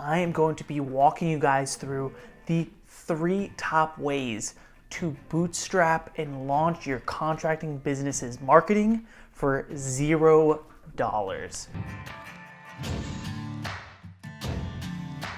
I am going to be walking you guys through the 3 top ways to bootstrap and launch your contracting business's marketing for $0.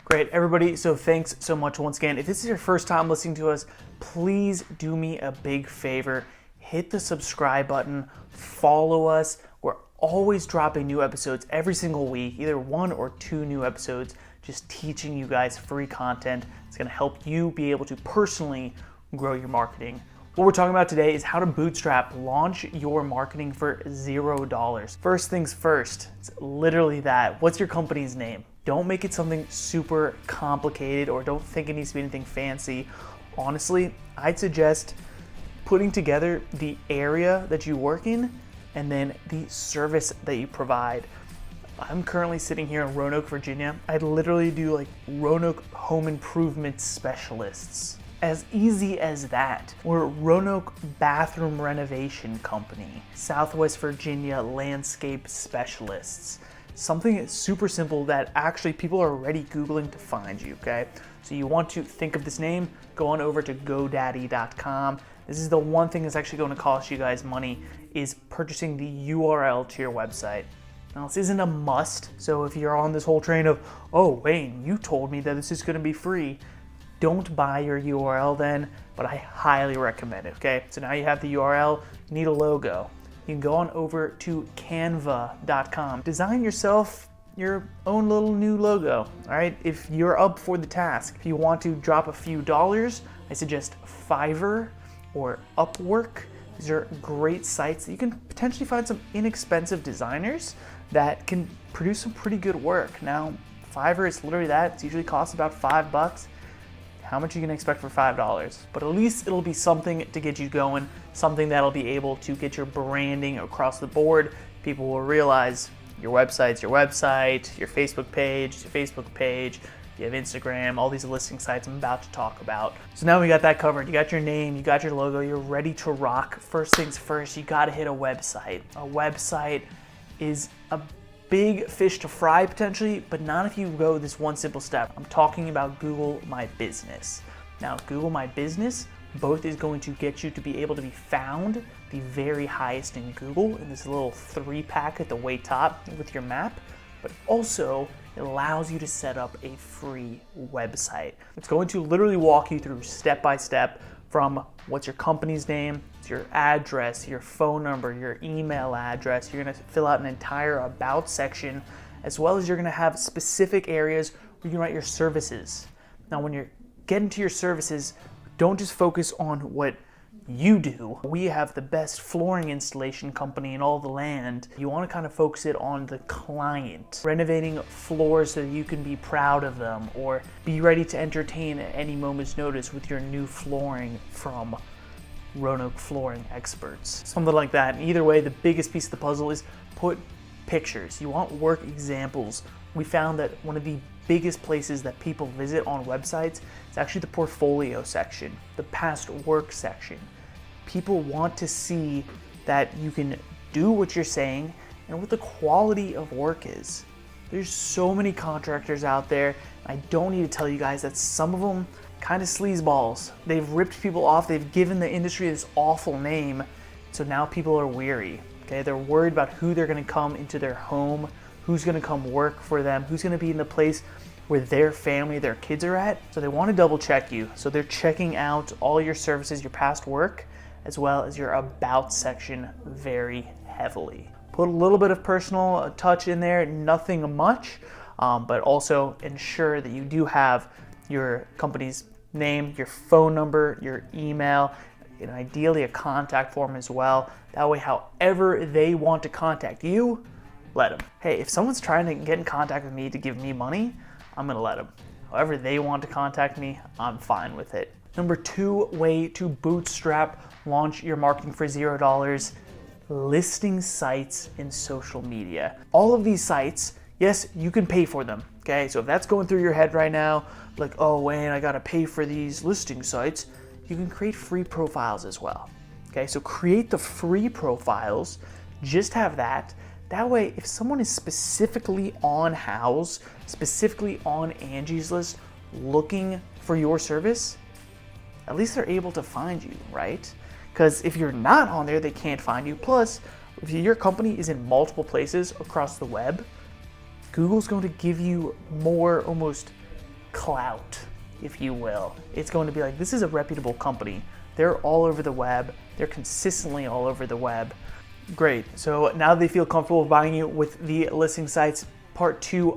Great, everybody. So thanks so much once again. If this is your first time listening to us, please do me a big favor. Hit the subscribe button, follow us. We're always dropping new episodes every single week, either 1 or 2 new episodes, just teaching you guys free content. It's gonna help you be able to personally grow your marketing. What we're talking about today is how to bootstrap, launch your marketing for $0. First things first, it's literally that. What's your company's name? Don't make it something super complicated or don't think it needs to be anything fancy. Honestly, I'd suggest putting together the area that you work in and then the service that you provide. I'm currently sitting here in Roanoke, Virginia. I literally do like Roanoke Home Improvement Specialists. As easy as that. We're Roanoke Bathroom Renovation Company, Southwest Virginia Landscape Specialists. Something super simple that actually people are already Googling to find you, okay? So you want to think of this name, go on over to GoDaddy.com. This is the one thing that's actually going to cost you guys money, is purchasing the URL to your website. Now this isn't a must, so if you're on this whole train of, oh Wayne, you told me that this is going to be free, don't buy your URL then, but I highly recommend it, okay? So now you have the URL, you need a logo. You can go on over to canva.com. Design yourself your own little new logo, all right? If you're up for the task, if you want to drop a few dollars, I suggest Fiverr or Upwork. These are great sites that you can potentially find some inexpensive designers that can produce some pretty good work. Now, Fiverr is literally that. It usually costs about $5. How much are you gonna expect for $5? But at least it'll be something to get you going, something that'll be able to get your branding across the board. People will realize your website's your website, your Facebook page, you have Instagram, all these listing sites I'm about to talk about. So now we got that covered. You got your name, you got your logo, you're ready to rock. First things first, you gotta hit a website. A website is a big fish to fry potentially, but not if you go this one simple step. I'm talking about Google My Business. Now, Google My Business, both is going to get you to be able to be found the very highest in Google in this little 3-pack at the way top with your map, but also it allows you to set up a free website. It's going to literally walk you through step by step from what's your company's name, your address, your phone number, your email address. You're gonna fill out an entire about section, as well as you're gonna have specific areas where you can write your services. Now, when you're getting to your services, don't just focus on what you do. We have the best flooring installation company in all the land. You want to kind of focus it on the client, renovating floors so that you can be proud of them or be ready to entertain at any moment's notice with your new flooring from Roanoke Flooring Experts. Something like that. And either way, the biggest piece of the puzzle is put pictures. You want work examples. We found that one of the biggest places that people visit on websites is actually the portfolio section, the past work section. People want to see that you can do what you're saying and what the quality of work is. There's so many contractors out there. I don't need to tell you guys that some of them kind of sleazeballs. They've ripped people off. They've given the industry this awful name. So now people are weary. Okay, they're worried about who they're going to come into their home, who's going to come work for them, who's going to be in the place where their family, their kids are at. So they want to double check you. So they're checking out all your services, your past work, as well as your about section very heavily. Put a little bit of personal touch in there, nothing much, but also ensure that you do have your company's name, your phone number, your email, and ideally a contact form as well. That way, however they want to contact you, let them. Hey, if someone's trying to get in contact with me to give me money, I'm gonna let them. However they want to contact me, I'm fine with it. Number 2 way to bootstrap, launch your marketing for $0, listing sites in social media. All of these sites, yes, you can pay for them, okay? So if that's going through your head right now, like, oh, Wayne, I gotta pay for these listing sites, you can create free profiles as well, okay? So create the free profiles, just have that, That way, if someone is specifically on Houzz, specifically on Angie's List, looking for your service, at least they're able to find you, right? Because if you're not on there, they can't find you. Plus, if your company is in multiple places across the web, Google's going to give you more almost clout, if you will. It's going to be like, this is a reputable company. They're all over the web. They're consistently all over the web. Great. So now they feel comfortable buying you with the listing sites. Part two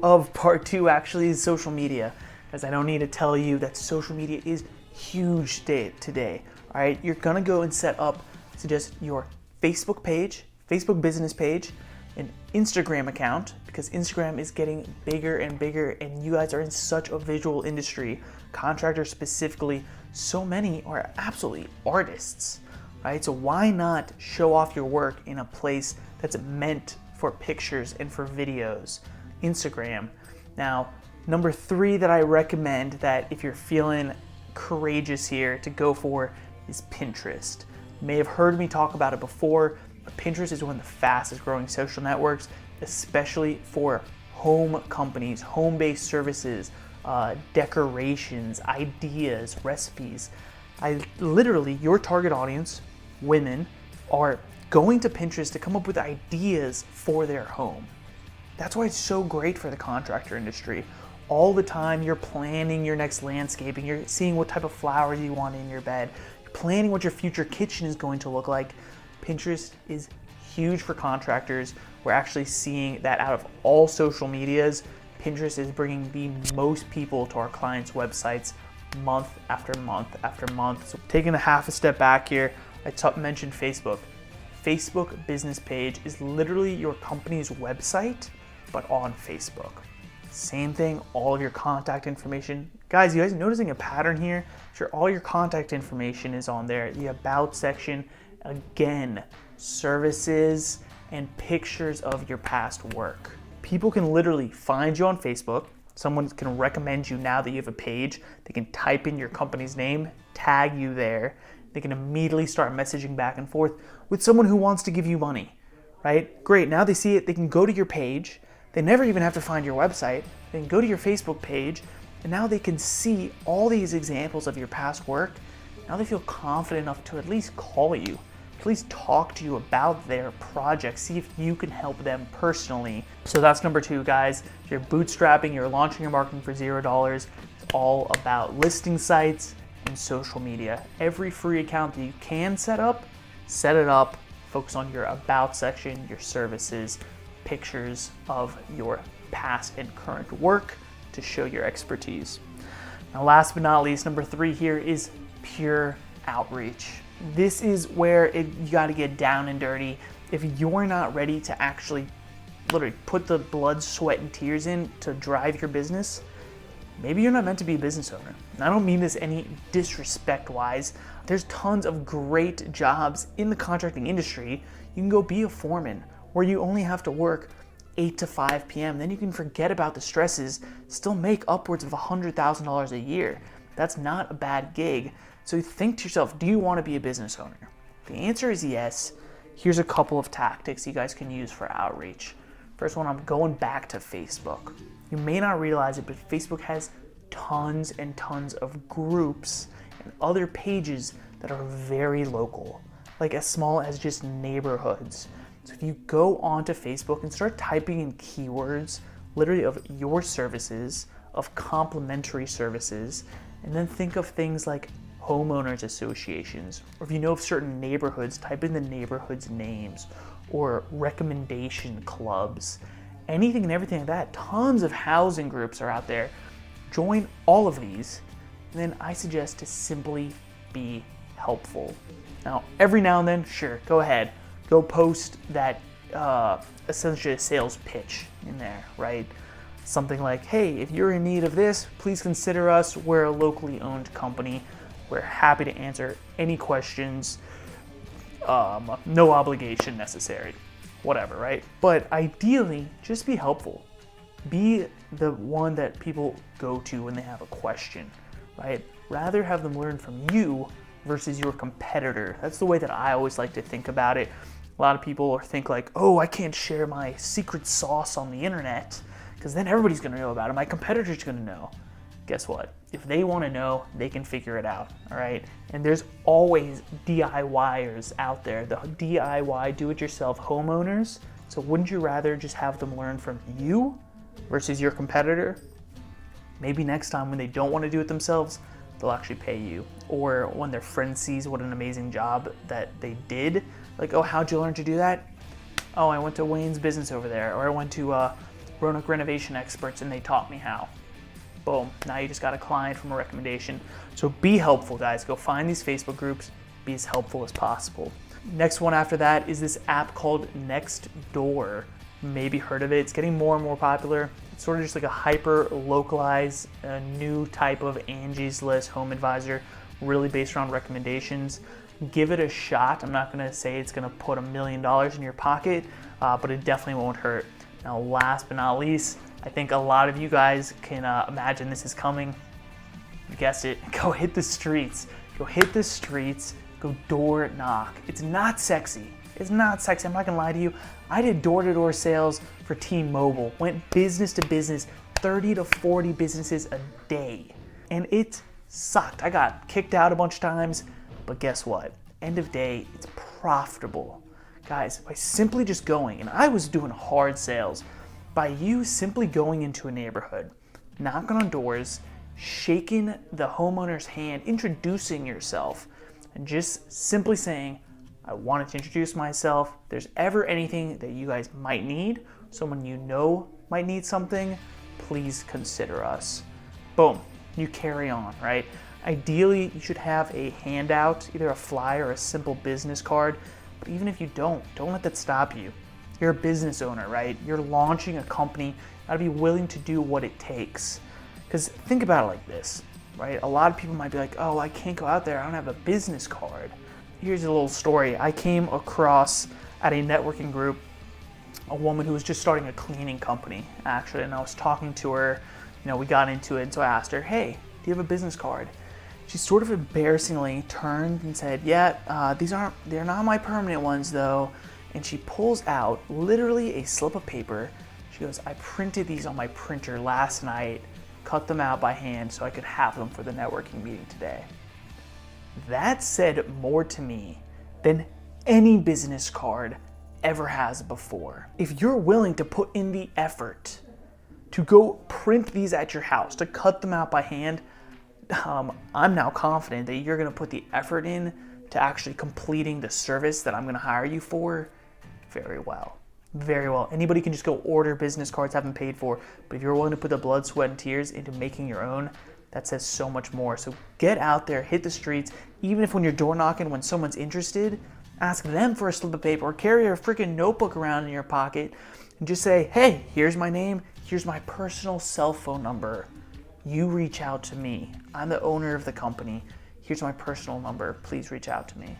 actually is social media, as I don't need to tell you that social media is huge today. All right, you're gonna go and set up, suggest your Facebook page, Facebook business page, an Instagram account, because Instagram is getting bigger and bigger, and you guys are in such a visual industry. Contractors specifically, so many are absolutely artists, right? So why not show off your work in a place that's meant for pictures and for videos? Instagram. Now, number 3 that I recommend, that if you're feeling courageous here to go for, is Pinterest. You may have heard me talk about it before, but Pinterest is one of the fastest growing social networks, especially for home companies, home-based services, decorations, ideas, recipes. Your target audience, women, are going to Pinterest to come up with ideas for their home. That's why it's so great for the contractor industry. All the time you're planning your next landscaping, you're seeing what type of flowers you want in your bed, you're planning what your future kitchen is going to look like. Pinterest is huge for contractors. We're actually seeing that out of all social medias, Pinterest is bringing the most people to our clients' websites month after month after month. So taking a half a step back here, I mentioned Facebook. Facebook business page is literally your company's website, but on Facebook. Same thing, all of your contact information. Guys, you guys noticing a pattern here? Sure, all your contact information is on there. The About section, again, services and pictures of your past work. People can literally find you on Facebook. Someone can recommend you now that you have a page. They can type in your company's name, tag you there. They can immediately start messaging back and forth with someone who wants to give you money, right? Great, now they see it, they can go to your page. They never even have to find your website. They can go to your Facebook page, and now they can see all these examples of your past work. Now they feel confident enough to at least call you, at least talk to you about their project, see if you can help them personally. So that's number 2, guys. If you're bootstrapping, you're launching your marketing for $0, it's all about listing sites and social media. Every free account that you can set it up, focus on your About section, your services, pictures of your past and current work to show your expertise. Now, last but not least, number 3 here is pure outreach. This is where you got to get down and dirty. If you're not ready to actually literally put the blood, sweat, and tears in to drive your business, maybe you're not meant to be a business owner. And I don't mean this any disrespect-wise. There's tons of great jobs in the contracting industry. You can go be a foreman, where you only have to work 8 to 5 p.m. Then you can forget about the stresses, still make upwards of $100,000 a year. That's not a bad gig. So think to yourself, do you want to be a business owner? The answer is yes. Here's a couple of tactics you guys can use for outreach. First one, I'm going back to Facebook. You may not realize it, but Facebook has tons and tons of groups and other pages that are very local, like as small as just neighborhoods. So if you go onto Facebook and start typing in keywords, literally of your services, of complementary services, and then think of things like homeowners associations, or if you know of certain neighborhoods, type in the neighborhood's names, or recommendation clubs, anything and everything like that. Tons of housing groups are out there. Join all of these, and then I suggest to simply be helpful. Now, every now and then, sure, go ahead. Go post that essentially a sales pitch in there, right? Something like, hey, if you're in need of this, please consider us. We're a locally owned company. We're happy to answer any questions. No obligation necessary. Whatever, right? But ideally, just be helpful. Be the one that people go to when they have a question, right? Rather have them learn from you versus your competitor. That's the way that I always like to think about it. A lot of people think like, oh, I can't share my secret sauce on the internet because then everybody's going to know about it. My competitor's going to know. Guess what? If they want to know, they can figure it out, all right? And there's always DIYers out there, the DIY, do-it-yourself homeowners. So wouldn't you rather just have them learn from you versus your competitor? Maybe next time when they don't want to do it themselves, they'll actually pay you. Or when their friend sees what an amazing job that they did, like, oh, how'd you learn to do that? Oh, I went to Wayne's Business over there, or I went to Roanoke Renovation Experts and they taught me how. Boom, now you just got a client from a recommendation. So be helpful, guys. Go find these Facebook groups, be as helpful as possible. Next one after that is this app called Nextdoor. Maybe heard of it. It's getting more and more popular. It's sort of just like a hyper localized, new type of Angie's List home advisor, really based around recommendations. Give it a shot. I'm not gonna say it's gonna put $1 million in your pocket, but it definitely won't hurt. Now, last but not least, I think a lot of you guys can imagine this is coming. You guessed it. Go hit the streets. Go hit the streets. Go door knock. It's not sexy. It's not sexy. I'm not gonna lie to you. I did door-to-door sales for T-Mobile. Went business to business, 30 to 40 businesses a day. And it sucked. I got kicked out a bunch of times, but guess what? End of day, it's profitable. Guys, by simply just going, and I was doing hard sales, by you simply going into a neighborhood, knocking on doors, shaking the homeowner's hand, introducing yourself, and just simply saying, I wanted to introduce myself. If there's ever anything that you guys might need, someone you know might need something, please consider us. Boom, you carry on, right? Ideally, you should have a handout, either a flyer or a simple business card, but even if you don't let that stop you. You're a business owner, right? You're launching a company. You gotta be willing to do what it takes. Because think about it like this, right? A lot of people might be like, oh, I can't go out there. I don't have a business card. Here's a little story. I came across at a networking group a woman who was just starting a cleaning company, actually, and I was talking to her. We got into it, and so I asked her, hey, do you have a business card? She sort of embarrassingly turned and said, yeah, they're not my permanent ones though. And she pulls out literally a slip of paper. She goes, I printed these on my printer last night, cut them out by hand so I could have them for the networking meeting today. That said more to me than any business card ever has before. If you're willing to put in the effort to go print these at your house, to cut them out by hand, I'm now confident that you're gonna put the effort in to actually completing the service that I'm gonna hire you for very well. Very well. Anybody can just go order business cards, have them paid for, but if you're willing to put the blood, sweat, and tears into making your own, that says so much more. So get out there, hit the streets, even if when you're door knocking, when someone's interested, ask them for a slip of paper or carry a freaking notebook around in your pocket and just say, hey, here's my name, here's my personal cell phone number. You reach out to me. I'm the owner of the company. Here's my personal number. Please reach out to me.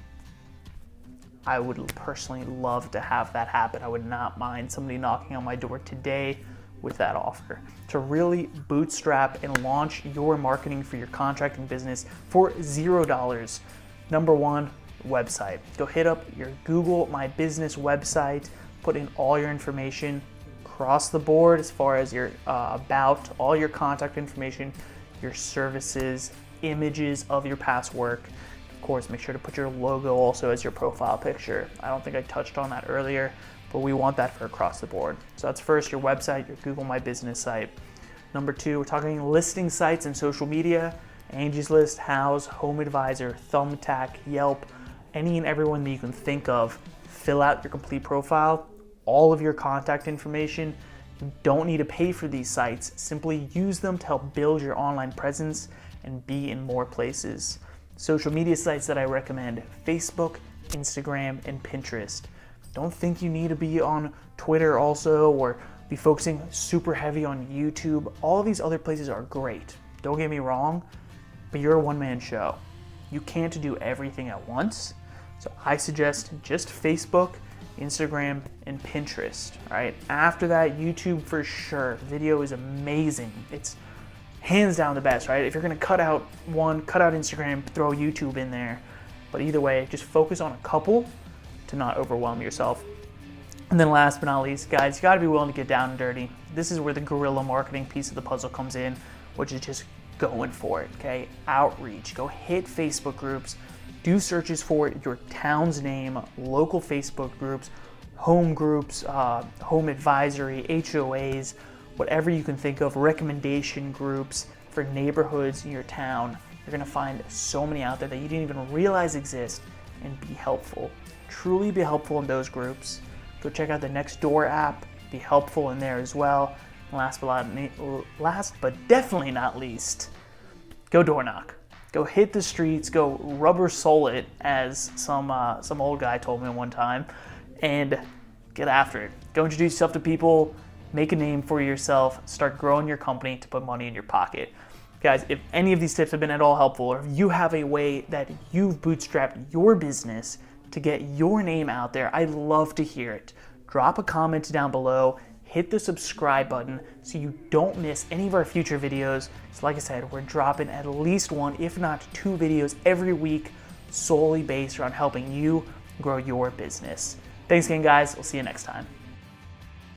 I would personally love to have that happen. I would not mind somebody knocking on my door today with that offer. To really bootstrap and launch your marketing for your contracting business for $0. Number one, website. Go hit up your Google My Business website, put in all your information across the board as far as your about, all your contact information, your services, images of your past work. Of course, make sure to put your logo also as your profile picture. I don't think I touched on that earlier, but we want that for across the board. So that's first, your website, your Google My Business site. Number two, we're talking listing sites and social media, Angie's List, Houzz, Home Advisor, Thumbtack, Yelp, any and everyone that you can think of. Fill out your complete profile, all of your contact information. You don't need to pay for these sites. Simply use them to help build your online presence and be in more places. Social media sites that I recommend: Facebook, Instagram, and Pinterest. Don't think you need to be on Twitter also, or be focusing super heavy on YouTube. All of these other places are great. Don't get me wrong, but you're a one-man show. You can't do everything at once. So I suggest just Facebook, Instagram, and Pinterest, all right? After that, YouTube for sure. Video is amazing. It's hands down the best, right? If you're gonna cut out one, cut out Instagram, throw YouTube in there. But either way, just focus on a couple. to not overwhelm yourself. And then last but not least, guys, you gotta be willing to get down and dirty. This is where the guerrilla marketing piece of the puzzle comes in, which is just going for it, okay? Outreach, go hit Facebook groups, do searches for your town's name, local Facebook groups, home groups, home advisory, HOAs, whatever you can think of, recommendation groups for neighborhoods in your town. You're gonna find so many out there that you didn't even realize exist, and be helpful. Truly be helpful in those groups. Go check out the Nextdoor app, be helpful in there as well. And last but definitely not least, go door knock. Go hit the streets, go rubber sole it, as some old guy told me one time, and get after it. Go introduce yourself to people, make a name for yourself, start growing your company to put money in your pocket. Guys, if any of these tips have been at all helpful, or if you have a way that you've bootstrapped your business to get your name out there, I'd love to hear it. Drop a comment down below, hit the subscribe button so you don't miss any of our future videos. So like I said, we're dropping at least one, if not 2 videos every week, solely based around helping you grow your business. Thanks again, guys. We'll see you next time.